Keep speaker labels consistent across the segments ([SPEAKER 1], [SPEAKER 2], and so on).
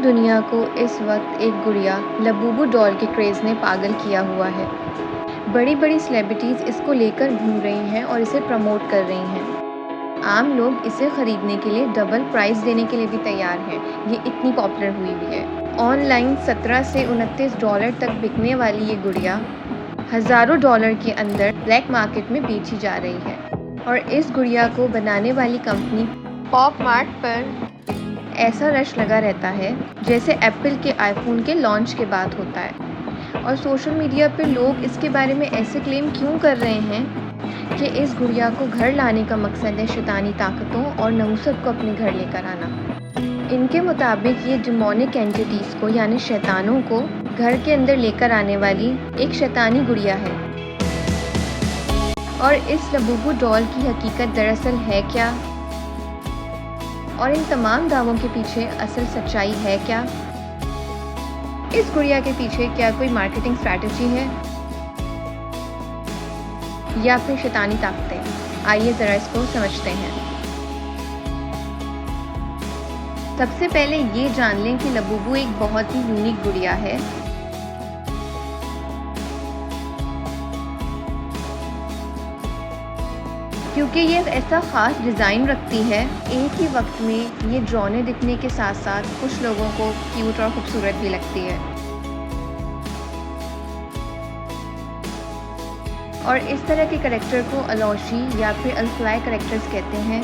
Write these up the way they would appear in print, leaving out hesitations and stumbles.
[SPEAKER 1] दुनिया को इस वक्त एक गुड़िया लबूबू डॉल के क्रेज़ ने पागल किया हुआ है। बड़ी बड़ी सेलिब्रिटीज़ इसको लेकर घूम रही हैं और इसे प्रमोट कर रही हैं। आम लोग इसे ख़रीदने के लिए डबल प्राइस देने के लिए भी तैयार हैं, ये इतनी पॉपुलर हुई हुई है। ऑनलाइन 17 से 29 डॉलर तक बिकने वाली ये गुड़िया हज़ारों डॉलर के अंदर ब्लैक मार्केट में बेची जा रही है। और इस गुड़िया को बनाने वाली कंपनी पॉप मार्ट पर ऐसा रश लगा रहता है जैसे एप्पल के आईफोन के लॉन्च के बाद होता है। और सोशल मीडिया पे लोग इसके बारे में ऐसे क्लेम क्यों कर रहे हैं कि इस गुड़िया को घर लाने का मकसद है शैतानी ताकतों और नहुसत को अपने घर लेकर आना। इनके मुताबिक ये डिमोनिक एंटिटीज़ को यानी शैतानों को घर के अंदर लेकर आने वाली एक शैतानी गुड़िया है। और इस लबूबू डॉल की हकीकत दरअसल है क्या, और इन तमाम दावों के पीछे असल सच्चाई है क्या? इस गुड़िया के पीछे क्या कोई मार्केटिंग स्ट्रैटेजी है या फिर शैतानी ताकतें? आइए ज़रा इसको समझते हैं। सबसे पहले ये जान लें कि लबूबू एक बहुत ही यूनिक गुड़िया है। क्योंकि ये ऐसा ख़ास डिज़ाइन रखती है, एक ही वक्त में ये ड्रोने दिखने के साथ साथ कुछ लोगों को क्यूट और खूबसूरत भी लगती है। और इस तरह के करैक्टर को अलोशी या फिर अल्फ्लाई करैक्टर्स कहते हैं,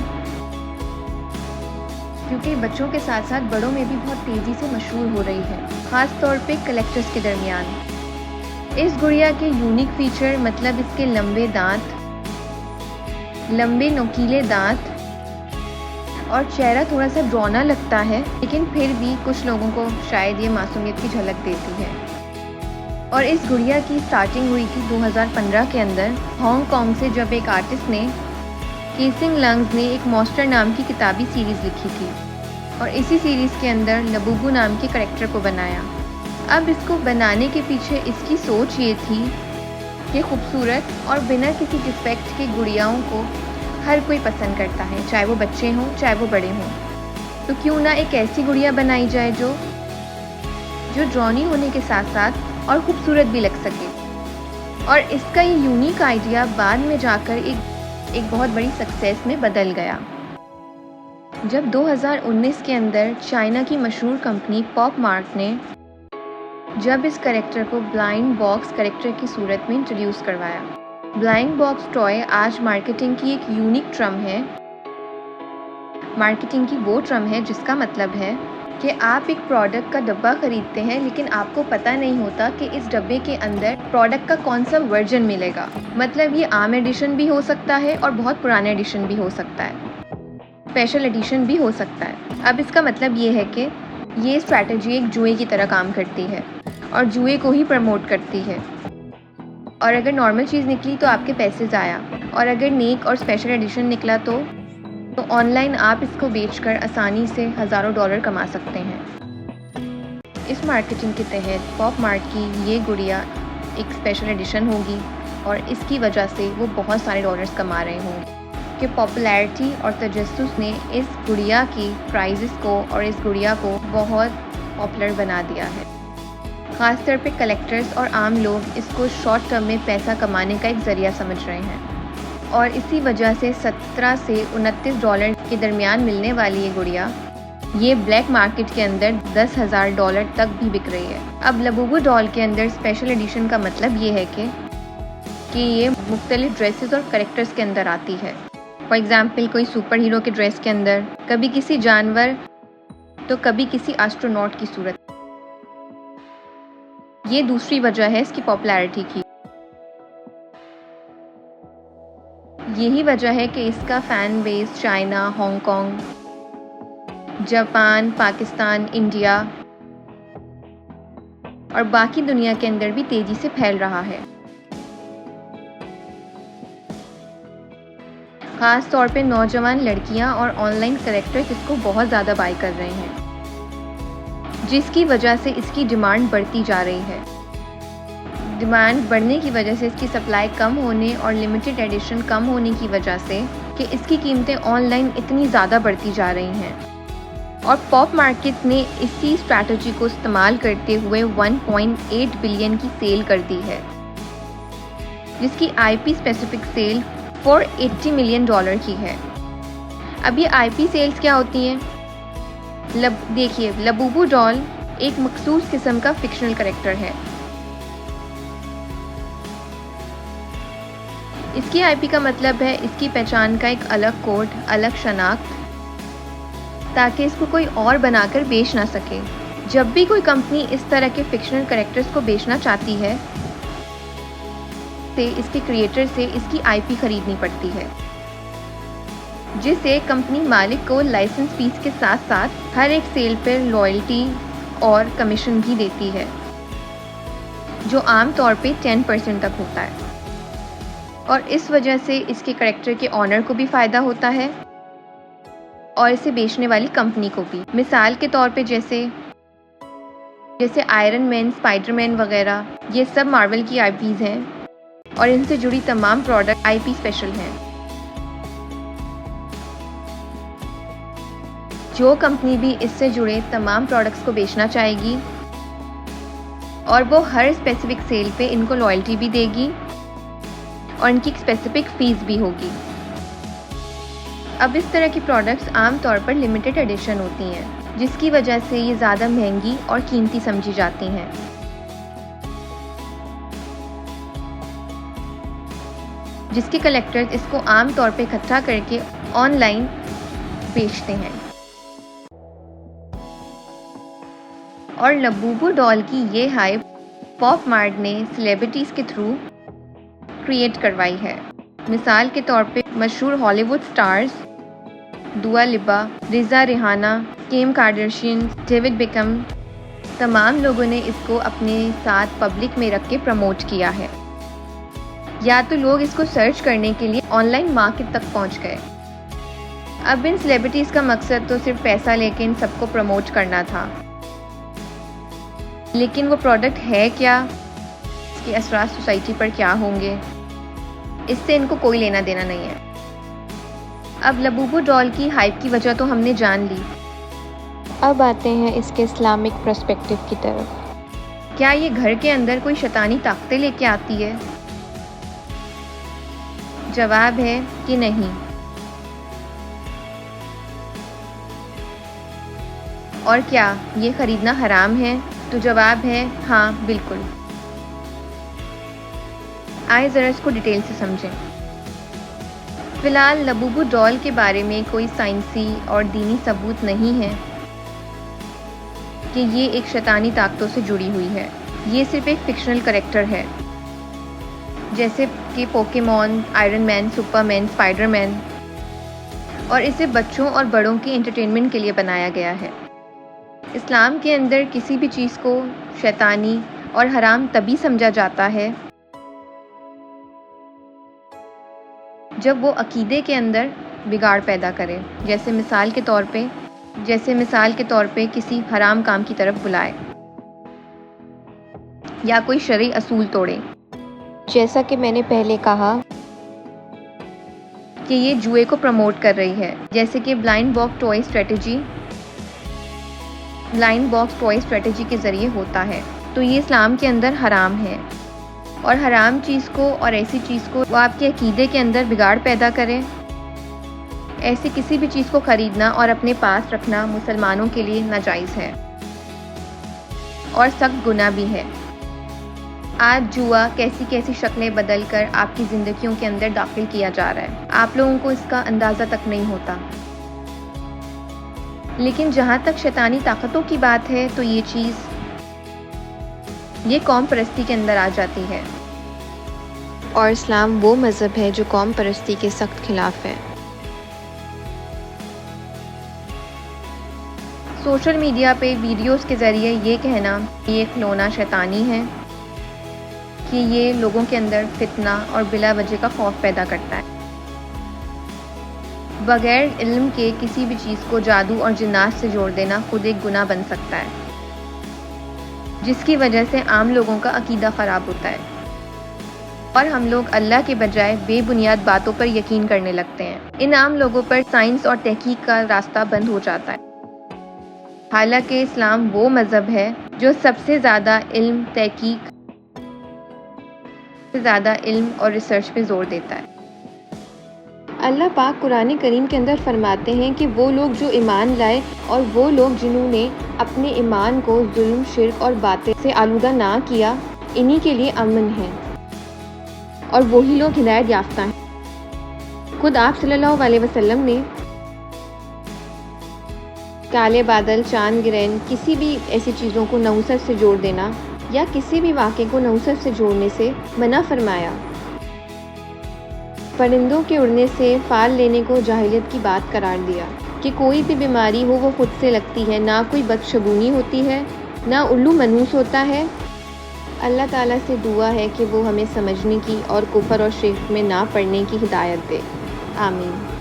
[SPEAKER 1] क्योंकि बच्चों के साथ साथ बड़ों में भी बहुत तेज़ी से मशहूर हो रही है, ख़ास तौर पे कलेक्टर्स के दरमियान। इस गुड़िया के यूनिक फीचर मतलब इसके लंबे दांत, लंबे नुकीले दांत और चेहरा थोड़ा सा ड्रोना लगता है, लेकिन फिर भी कुछ लोगों को शायद ये मासूमियत की झलक देती है। और इस गुड़िया की स्टार्टिंग हुई थी 2015 के अंदर हांगकांग से, जब एक आर्टिस्ट ने केसिंग लंग्स ने एक मॉन्स्टर नाम की किताबी सीरीज़ लिखी थी और इसी सीरीज़ के अंदर लबूबू नाम के करैक्टर को बनाया। अब इसको बनाने के पीछे इसकी सोच ये थी कि खूबसूरत और बिना किसी डिफेक्ट के गुड़ियाओं को हर कोई पसंद करता है, चाहे वो बच्चे हों चाहे वो बड़े हों। तो क्यों ना एक ऐसी गुड़िया बनाई जाए जो ड्रॉनी होने के साथ साथ और खूबसूरत भी लग सके। और इसका ये यूनिक आइडिया बाद में जाकर एक बहुत बड़ी सक्सेस में बदल गया। जब 2019 के अंदर चाइना की मशहूर कंपनी पॉप मार्ट ने जब इस करैक्टर को ब्लाइंड बॉक्स करैक्टर की सूरत में इंट्रोड्यूस करवाया। ब्लाइंड बॉक्स टॉय आज मार्केटिंग की एक यूनिक टर्म है। मार्केटिंग की वो टर्म है जिसका मतलब है कि आप एक प्रोडक्ट का डब्बा खरीदते हैं, लेकिन आपको पता नहीं होता कि इस डब्बे के अंदर प्रोडक्ट का कौन सा वर्जन मिलेगा। मतलब ये आम एडिशन भी हो सकता है और बहुत पुराना एडिशन भी हो सकता है, स्पेशल एडिशन भी हो सकता है। अब इसका मतलब ये है कि ये स्ट्रैटेजी एक जुए की तरह काम करती है और जुए को ही प्रमोट करती है। और अगर नॉर्मल चीज़ निकली तो आपके पैसे ज़ाया, और अगर नेक और स्पेशल एडिशन निकला तो ऑनलाइन आप इसको बेचकर आसानी से हज़ारों डॉलर कमा सकते हैं। इस मार्केटिंग के तहत पॉप मार्ट की ये गुड़िया एक स्पेशल एडिशन होगी और इसकी वजह से वो बहुत सारे डॉलर्स कमा रहे होंगे कि पॉपुलैरिटी और तजस्सुस ने इस गुड़िया की प्राइजेस को और इस गुड़िया को बहुत पॉपुलर बना दिया है। ख़ासतौर पे कलेक्टर्स और आम लोग इसको शॉर्ट टर्म में पैसा कमाने का एक ज़रिया समझ रहे हैं। और इसी वजह से 17 से 29 डॉलर के दरमियान मिलने वाली ये गुड़िया ये ब्लैक मार्केट के अंदर 10,000 डॉलर तक भी बिक रही है। अब लबूबू डॉल के अंदर स्पेशल एडिशन का मतलब ये है कि ये मुख्तलिफ ड्रेसेस और करेक्टर्स के अंदर आती है। फॉर एग्ज़ाम्पल कोई सुपर हीरो के ड्रेस के अंदर, कभी किसी जानवर तो कभी किसी एस्ट्रोनॉट की सूरत। ये दूसरी वजह है इसकी पॉपुलैरिटी की। यही वजह है कि इसका fan base China, Hong Kong, Japan, Pakistan, India और बाकी दुनिया के अंदर भी तेज़ी से फैल रहा है। ख़ास तौर पे नौजवान लड़कियां और ऑनलाइन करैक्टर्स इसको बहुत ज़्यादा बाय कर रहे हैं, जिसकी वजह से इसकी डिमांड बढ़ती जा रही है। डिमांड बढ़ने की वजह से इसकी सप्लाई कम होने और लिमिटेड एडिशन कम होने की वजह से कि इसकी कीमतें ऑनलाइन इतनी ज़्यादा बढ़ती जा रही हैं। और पॉप मार्केट ने इसी स्ट्रैटेजी को इस्तेमाल करते हुए 1.8 बिलियन की सेल कर दी है, जिसकी आईपी स्पेसिफिक सेल $480 मिलियन की है। अब ये आईपी सेल्स क्या होती हैं? देखिए, लबूबू डॉल एक मखसूस किस्म का फिक्शनल कैरेक्टर है। इसकी आईपी का मतलब है इसकी पहचान का एक अलग कोड, अलग शनाख्त, ताकि इसको कोई और बनाकर बेच ना सके। जब भी कोई कंपनी इस तरह के फिक्शनल कैरेक्टर्स को बेचना चाहती है तो इसके क्रिएटर से इसकी आईपी खरीदनी पड़ती है, जिससे कंपनी मालिक को लाइसेंस फीस के साथ साथ हर एक सेल पर लॉयल्टी और कमीशन भी देती है, जो आमतौर पे 10% तक होता है। और इस वजह से इसके कैरेक्टर के ऑनर को भी फ़ायदा होता है और इसे बेचने वाली कंपनी को भी। मिसाल के तौर पे जैसे आयरन मैन, स्पाइडरमैन वगैरह, ये सब मार्वल की आईपीज़ हैं और इनसे जुड़ी तमाम प्रोडक्ट आईपी स्पेशल हैं। जो कंपनी भी इससे जुड़े तमाम प्रोडक्ट्स को बेचना चाहेगी और वो हर स्पेसिफिक सेल पे इनको लॉयल्टी भी देगी और इनकी एक स्पेसिफिक फ़ीस भी होगी। अब इस तरह की प्रोडक्ट्स आमतौर पर लिमिटेड एडिशन होती हैं, जिसकी वजह से ये ज़्यादा महंगी और कीमती समझी जाती हैं। जिसके कलेक्टर्स इसको आमतौर पर इकट्ठा करके ऑनलाइन बेचते हैं। और लबूबू डॉल की ये हाइप पॉप मार्ट ने सेलिब्रिटीज़ के थ्रू क्रिएट करवाई है। मिसाल के तौर पे मशहूर हॉलीवुड स्टार्स दुआ लिपा, रिजा Rihanna, Kim Kardashian, David Beckham, तमाम लोगों ने इसको अपने साथ पब्लिक में रख के प्रमोट किया है। या तो लोग इसको सर्च करने के लिए ऑनलाइन मार्केट तक पहुंच गए। अब इन सेलिब्रिटीज़ का मकसद तो सिर्फ पैसा लेके इन सबको प्रमोट करना था, लेकिन वो प्रोडक्ट है क्या, इसके असरात सोसाइटी पर क्या होंगे, इससे इनको कोई लेना देना नहीं है। अब लबूबू डॉल की हाइप की वजह तो हमने जान ली।
[SPEAKER 2] अब आते हैं इसके इस्लामिक पर्सपेक्टिव की तरफ।
[SPEAKER 1] क्या ये घर के अंदर कोई शैतानी ताकतें लेके आती है? जवाब है कि नहीं। और क्या ये खरीदना हराम है? तो जवाब है हाँ, बिल्कुल। आइए ज़रा इसको डिटेल से समझें। फ़िलहाल लबूबू डॉल के बारे में कोई साइंसी और दीनी सबूत नहीं है कि ये एक शैतानी ताकतों से जुड़ी हुई है। ये सिर्फ एक फिक्शनल कैरेक्टर है, जैसे कि Pokemon, iron man, Superman, Spiderman, और इसे बच्चों और बड़ों के एंटरटेनमेंट के लिए बनाया गया है। इस्लाम के अंदर किसी भी चीज़ को शैतानी और हराम तभी समझा जाता है जब वो अकीदे के अंदर बिगाड़ पैदा करे, जैसे मिसाल के तौर पे किसी हराम काम की तरफ बुलाए या कोई शरई असूल तोड़े।
[SPEAKER 2] जैसा कि मैंने पहले कहा
[SPEAKER 1] कि ये जुए को प्रमोट कर रही है, जैसे कि ब्लाइंड बॉक्स टॉय स्ट्रेटजी के ज़रिए होता है। तो ये इस्लाम के अंदर हराम है, और हराम चीज़ को और ऐसी चीज़ को वो आपके अकीदे के अंदर बिगाड़ पैदा करें, ऐसी किसी भी चीज़ को ख़रीदना और अपने पास रखना मुसलमानों के लिए नाजायज़ है और सख्त गुनाह भी है। आज जुआ कैसी कैसी शक्लें बदल कर आपकी ज़िंदगियों के अंदर दाखिल किया जा रहा है, आप लोगों को इसका अंदाज़ा तक नहीं होता। लेकिन जहाँ तक शैतानी ताकतों की बात है तो ये चीज़ ये कौम परस्ती के अंदर आ जाती है,
[SPEAKER 2] और इस्लाम वो मज़हब है जो कौम परस्ती के सख्त खिलाफ है।
[SPEAKER 1] सोशल मीडिया पे वीडियोस के ज़रिए ये कहना कि ये खिलौना शैतानी है, कि ये लोगों के अंदर फितना और बिला वजह का खौफ पैदा करता है। बगैर इल्म के किसी भी चीज़ को जादू और जिन्नात से जोड़ देना खुद एक गुनाह बन सकता है, जिसकी वजह से आम लोगों का अकीदा ख़राब होता है और हम लोग अल्लाह के बजाय बेबुनियाद बातों पर यकीन करने लगते हैं। इन आम लोगों पर साइंस और तहकीक का रास्ता बंद हो जाता है। हालांकि इस्लाम वो मज़हब है जो सबसे ज़्यादा इल्म, तहकीक, से ज़्यादा इल्म और रिसर्च पे ज़ोर देता है। अल्लाह पाक कुरान करीम के अंदर फरमाते हैं कि वो लोग जो ईमान लाए और वो लोग जिन्होंने अपने ईमान को जुल्म, शिर्क और बातें से आलूदा ना किया, इन्हीं के लिए अमन है और वही लोग हिदायत याफ्ता हैं। खुद आप सल्लल्लाहु अलैहि वसल्लम ने काले बादल, चांद गिरहन, किसी भी ऐसी चीज़ों को नहुसत से जोड़ देना या किसी भी वाक़े को नहुसत से जोड़ने से मना फरमाया। परिंदों के उड़ने से फाल लेने को जाहिलियत की बात करार दिया कि कोई भी बीमारी हो वो खुद से लगती है, ना कोई बदशगुनी होती है, ना उल्लू मनूस होता है। अल्लाह ताला से दुआ है कि वो हमें समझने की और कुफर और शिर्क में ना पड़ने की हिदायत दे। आमीन।